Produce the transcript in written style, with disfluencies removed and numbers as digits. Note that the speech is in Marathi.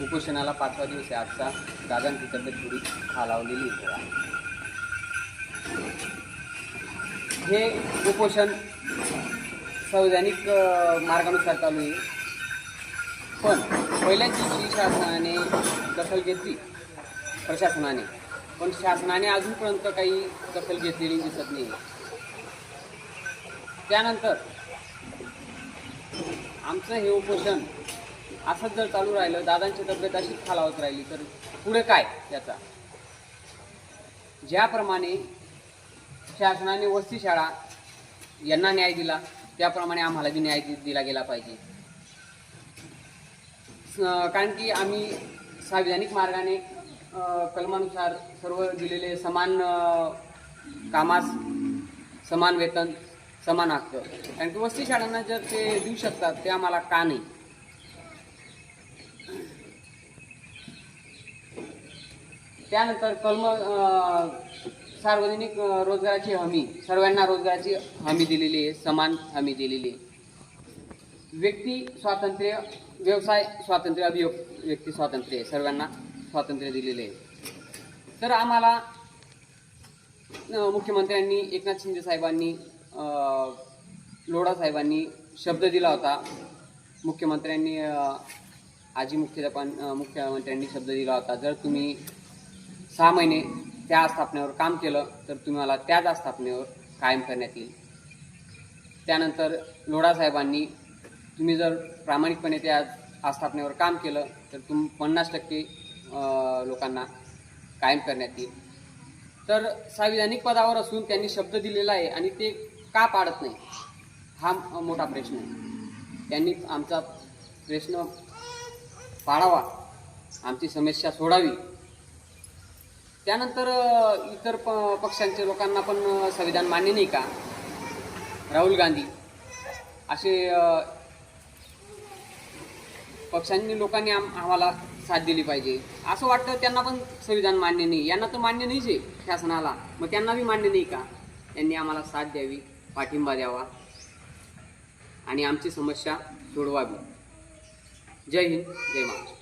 उपोषणाला 5वा दिवस आहे आजचा. दादांची तब्येत थोडी खालावलेली आहे. हे उपोषण संवैधानिक मार्गानुसार चालू आहे. पण पहिल्याच दिवशी शासनाने दखल घेतली प्रशासनाने, पण शासनाने अजूनपर्यंत काही दखल घेतलेली दिसत नाही. त्यानंतर आमचं हे उपोषण असंच जर चालू राहिलं, दादांची तब्येत अशीच खालावत राहिली, तर पुढे काय त्याचा? ज्याप्रमाणे शासनाने वसती शाळा यांना न्याय दिला, त्याप्रमाणे आम्हाला बी न्याय दिला गेला पाहिजे. कारण की आम्ही संविधानिक मार्गाने कलमानुसार सर्व दिलेले समान कामास समान वेतन, समान हक्क. कारण की वसती शाळांना जर ते देऊ शकतात, ते आम्हाला का नाही? त्यानंतर सार्वजनिक रोजगाराची हमी, सर्वांना रोजगाराची हमी दिलेली आहे, समान हमी दिलेली आहे. व्यक्ती स्वातंत्र्य, व्यवसाय स्वातंत्र्य, अभिव्यक्ती स्वातंत्र्य, सर्वांना स्वातंत्र्य दिलेले आहे. तर आम्हाला मुख्यमंत्र्यांनी, एकनाथ शिंदे साहेबांनी, लोढा साहेबांनी शब्द दिला होता. मुख्यमंत्र्यांनी मुख्यमंत्र्यांनी शब्द दिला होता, जर तुम्ही 6 महिने त्या आस्थापनेवर काम केलं तर तुम्हाला त्याच आस्थापनेवर कायम करण्यात येईल. त्यानंतर लोढा साहेबांनी, तुम्ही जर प्रामाणिकपणे त्या आस्थापनेवर काम केलं तर 50% लोकांना कायम करण्यात येईल. तर संविधानिक पदावर असून त्यांनी शब्द दिलेला आहे आणि ते का पाळत नाही, हा मोठा प्रश्न आहे. त्यांनी आमचा प्रश्न पाळावा, आमची समस्या सोडावी. त्यानंतर इतर पक्षांच्या लोकांना पण संविधान मान्य नाही का? राहुल गांधी असे पक्षांनी लोकांनी आम्हाला साथ दिली पाहिजे असं वाटतं. त्यांना पण संविधान मान्य नाही, यांना तर मान्य नाहीच आहे शासनाला, मग त्यांना बी मान्य नाही का? त्यांनी आम्हाला साथ द्यावी, पाठिंबा द्यावा आणि आमची समस्या सोडवावी. जय हिंद, जय महाराष्ट्र.